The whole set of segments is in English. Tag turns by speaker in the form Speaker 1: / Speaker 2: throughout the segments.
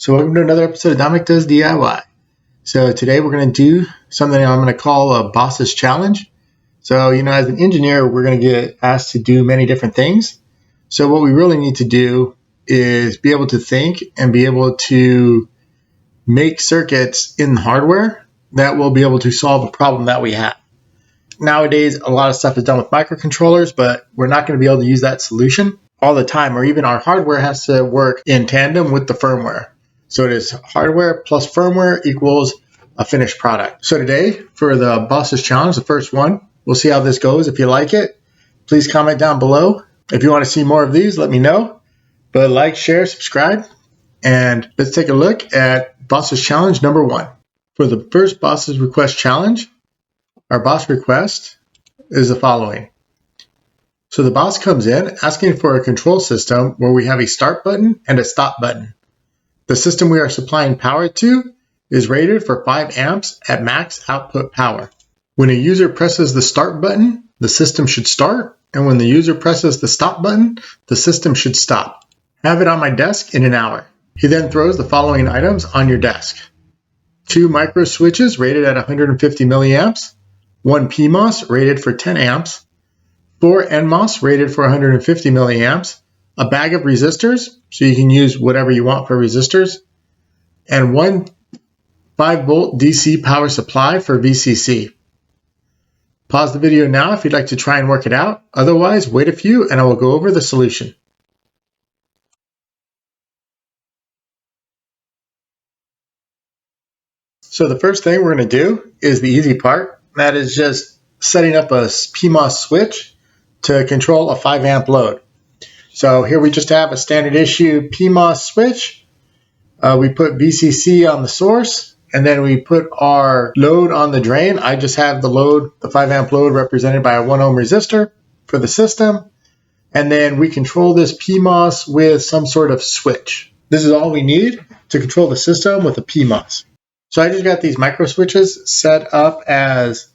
Speaker 1: So welcome to another episode of Dominic Does DIY. So today we're going to do something I'm going to call a boss's challenge. So, as an engineer, we're going to get asked to do many different things. So what we really need to do is be able to think and be able to make circuits in hardware that will be able to solve a problem that we have. Nowadays, a lot of stuff is done with microcontrollers, but we're not going to be able to use that solution all the time, or even our hardware has to work in tandem with the firmware. So it is hardware plus firmware equals a finished product. So today, for the boss's challenge, the first one, we'll see how this goes. If you like it, please comment down below. If you want to see more of these, let me know. But like, share, subscribe, and let's take a look at boss's challenge number 1. For the first boss's request challenge, our boss request is the following. So the boss comes in asking for a control system where we have a start button and a stop button. The system we are supplying power to is rated for 5 amps at max output power. When a user presses the start button, the system should start, and when the user presses the stop button, the system should stop. Have it on my desk in an hour. He then throws the following items on your desk. 2 micro switches rated at 150 milliamps, 1 PMOS rated for 10 amps, 4 NMOS rated for 150 milliamps, a bag of resistors, so you can use whatever you want for resistors, and 1 5-volt DC power supply for VCC. Pause the video now if you'd like to try and work it out. Otherwise, wait a few and I will go over the solution. So the first thing we're going to do is the easy part. That is just setting up a PMOS switch to control a 5 amp load. So here we just have a standard issue PMOS switch. We put VCC on the source, and then we put our load on the drain. I just have the load, the 5 amp load, represented by a 1 ohm resistor for the system. And then we control this PMOS with some sort of switch. This is all we need to control the system with a PMOS. So I just got these micro switches set up as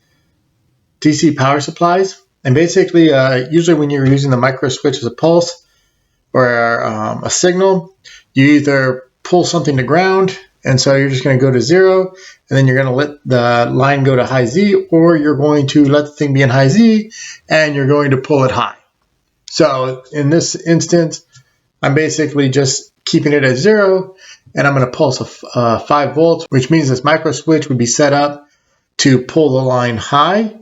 Speaker 1: DC power supplies. And basically, usually when you're using the micro switch as a pulse or a signal, you either pull something to ground, and so you're just going to go to 0, and then you're going to let the line go to high Z, or you're going to let the thing be in high Z, and you're going to pull it high. So in this instance, I'm basically just keeping it at 0, and I'm going to pulse a 5 volts, which means this micro switch would be set up to pull the line high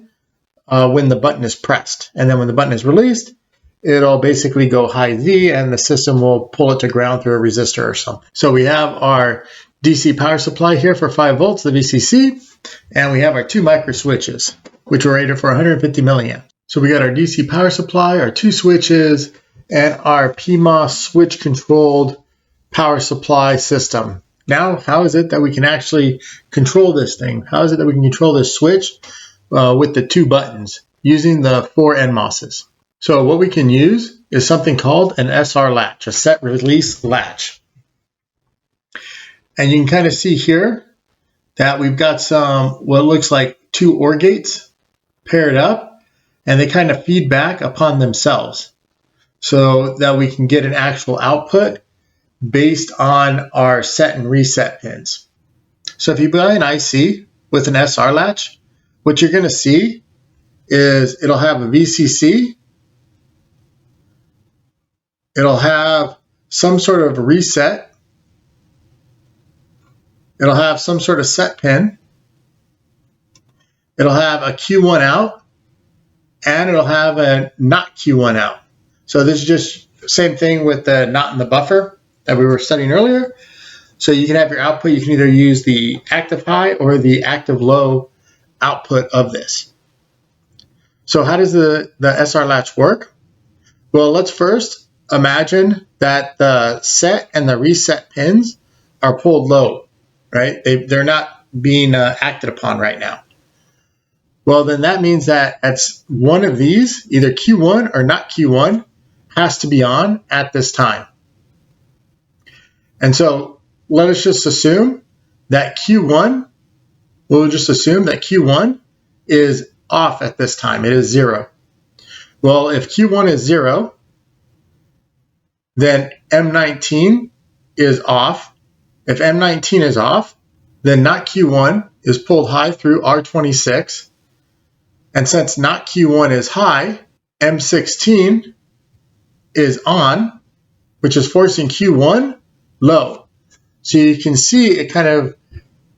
Speaker 1: when the button is pressed. And then when the button is released, it'll basically go high Z, and the system will pull it to ground through a resistor or something. So we have our DC power supply here for 5 volts, the VCC, and we have our 2 micro switches, which are rated for 150 milliamps. So we got our DC power supply, our 2 switches, and our PMOS switch controlled power supply system. Now, how is it that we can actually control this thing? How is it that we can control this switch with the 2 buttons using the 4 NMOSs? So what we can use is something called an SR latch, a set release latch. And you can kind of see here that we've got some, what looks like 2 OR gates paired up, and they kind of feed back upon themselves so that we can get an actual output based on our set and reset pins. So if you buy an IC with an SR latch, what you're going to see is it'll have a VCC, it'll have some sort of reset, it'll have some sort of set pin, it'll have a Q1 out, and it'll have a not Q1 out. So this is just the same thing with the not in the buffer that we were studying earlier. So you can have your output, you can either use the active high or the active low output of this. So how does the SR latch work? Well, let's first imagine that the set and the reset pins are pulled low, right? They're not being acted upon right now. Well, then that means that at one of these, either Q1 or not Q1, has to be on at this time. And so let us just assume that Q1, we'll just assume that Q1 is off at this time. It is 0. Well, if Q1 is 0, then M19 is off If M19 is off, then not Q1 is pulled high through R26. And since not Q1 is high, M16 is on, which is forcing Q1 low. So you can see it kind of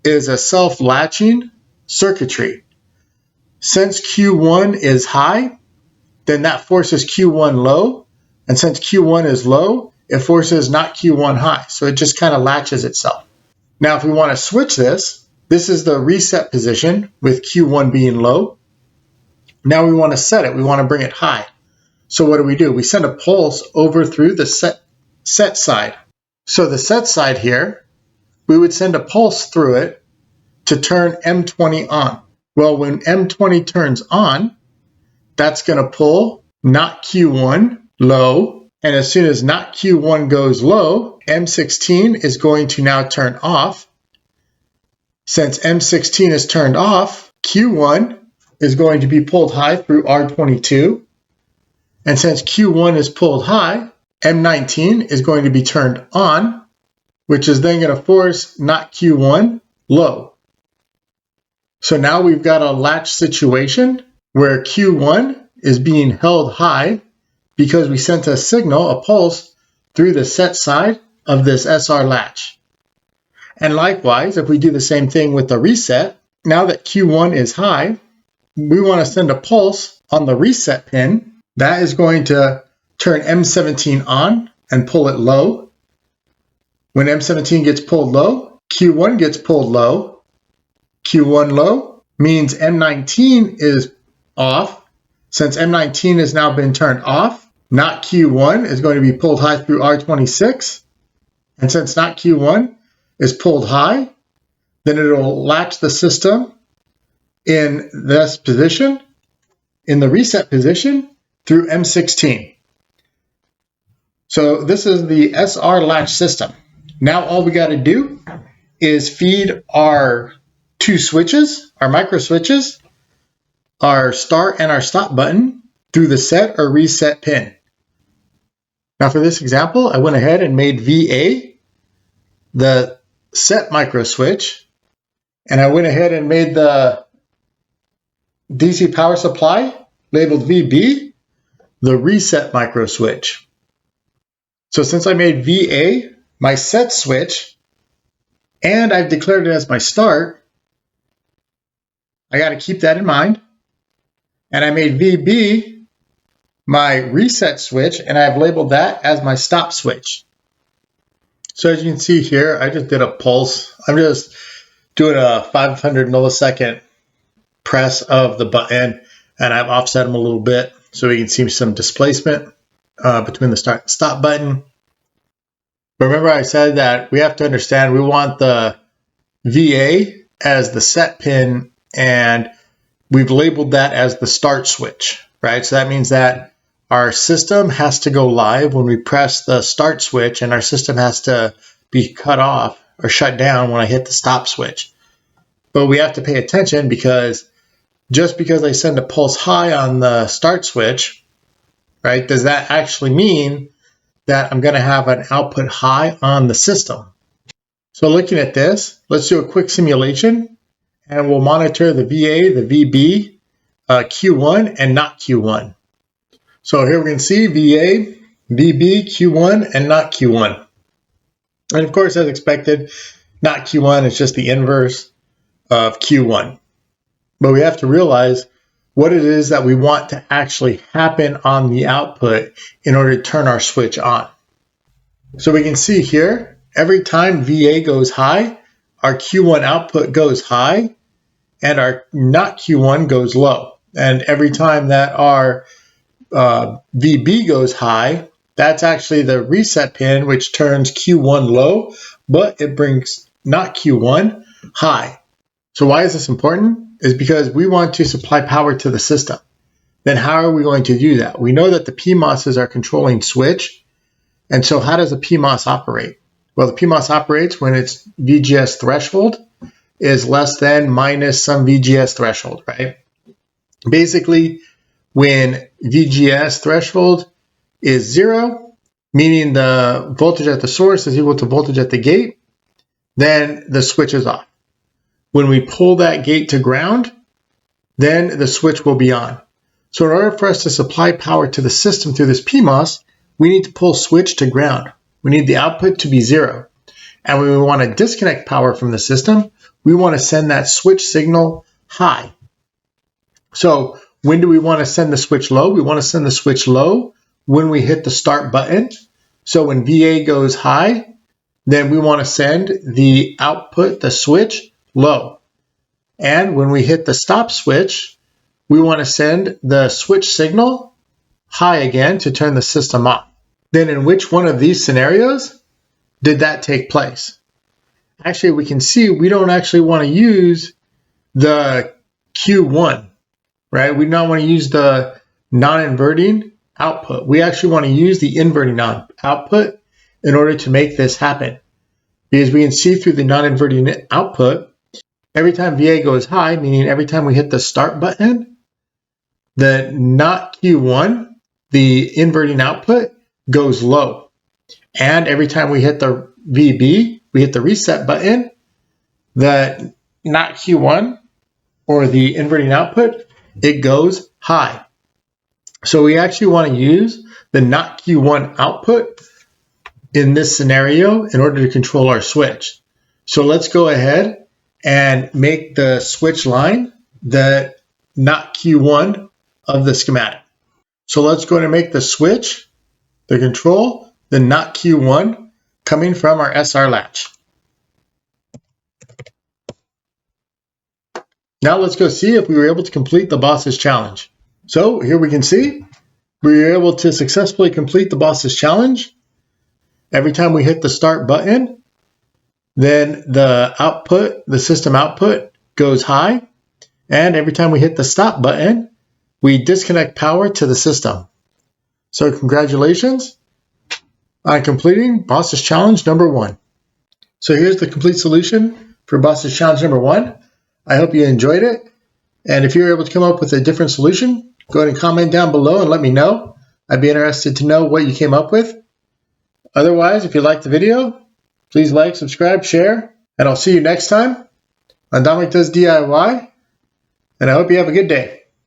Speaker 1: is a self-latching circuitry. Since Q1 is high, then that forces Q1 low. And since Q1 is low, it forces not Q1 high. So it just kind of latches itself. Now, if we want to switch this, this is the reset position with Q1 being low. Now we want to set it. We want to bring it high. So what do? We send a pulse over through the set side. So the set side here, we would send a pulse through it to turn M20 on. Well, when M20 turns on, that's going to pull not Q1 low. And as soon as not Q1 goes low, M16 is going to now turn off. Since M16 is turned off, Q1 is going to be pulled high through R22. And since Q1 is pulled high, M19 is going to be turned on, which is then going to force not Q1 low. So now we've got a latch situation where Q1 is being held high because we sent a signal, a pulse, through the set side of this SR latch. And likewise, if we do the same thing with the reset, now that Q1 is high, we want to send a pulse on the reset pin. That is going to turn M17 on and pull it low. When M17 gets pulled low, Q1 gets pulled low. Q1 low means M19 is off. Since M19 has now been turned off, not Q1 is going to be pulled high through R26. And since not Q1 is pulled high, then it'll latch the system in this position, in the reset position, through M16. So this is the SR latch system. Now all we got to do is feed our two switches, our micro switches, our start and our stop button through the set or reset pin. Now for this example, I went ahead and made VA the set micro switch, and I went ahead and made the DC power supply labeled VB the reset micro switch. So since I made VA my set switch and I've declared it as my start, I got to keep that in mind. And I made VB my reset switch and I've labeled that as my stop switch. So as you can see here, I just did a pulse. I'm just doing a 500 millisecond press of the button, and I've offset them a little bit so we can see some displacement between the start and stop button. But remember I said that we have to understand we want the VA as the set pin, and we've labeled that as the start switch, right? So that means that our system has to go live when we press the start switch, and our system has to be cut off or shut down when I hit the stop switch. But we have to pay attention because just because I send a pulse high on the start switch, right, does that actually mean that I'm going to have an output high on the system? So looking at this, let's do a quick simulation, and we'll monitor the VA, the VB, Q1, and not Q1. So here we can see VA, VB, Q1, and not Q1. And of course, as expected, not Q1 is just the inverse of Q1. But we have to realize what it is that we want to actually happen on the output in order to turn our switch on. So we can see here, every time VA goes high, our Q1 output goes high, and our not Q1 goes low. And every time that our VB goes high, that's actually the reset pin, which turns Q1 low, but it brings not Q1 high. So why is this important? Is because we want to supply power to the system. Then how are we going to do that? We know that the PMOS is our controlling switch. And so how does a PMOS operate? Well, the PMOS operates when its VGS threshold is less than minus some VGS threshold, right? Basically, when VGS threshold is 0, meaning the voltage at the source is equal to voltage at the gate, then the switch is off. When we pull that gate to ground, then the switch will be on. So in order for us to supply power to the system through this PMOS, we need to pull switch to ground. We need the output to be 0. And when we want to disconnect power from the system, we want to send that switch signal high. So when do we want to send the switch low? We want to send the switch low when we hit the start button. So when VA goes high, then we want to send the output, the switch, low. And when we hit the stop switch, we want to send the switch signal high again to turn the system off. Then in which one of these scenarios did that take place? Actually, we can see we don't actually want to use the Q1, right? We don't want to use the non-inverting output. We actually want to use the inverting output in order to make this happen. Because we can see through the non-inverting output, every time VA goes high, meaning every time we hit the start button, the not Q1, the inverting output, goes low. And every time we hit the VB, we hit the reset button, the not Q1, or the inverting output, it goes high. So we actually want to use the not Q1 output in this scenario in order to control our switch. So let's go ahead and make the switch line the not Q1 of the schematic. So let's go ahead and make the switch, the control, the not Q1 coming from our SR latch. Now let's go see if we were able to complete the boss's challenge. So here we can see we were able to successfully complete the boss's challenge. Every time we hit the start button, then the output, the system output, goes high. And every time we hit the stop button, we disconnect power to the system. So congratulations on completing boss's challenge number 1. So here's the complete solution for boss's challenge number 1. I hope you enjoyed it. And if you're able to come up with a different solution, go ahead and comment down below and let me know. I'd be interested to know what you came up with. Otherwise, if you liked the video, please like, subscribe, share, and I'll see you next time on Dominic Does DIY, and I hope you have a good day.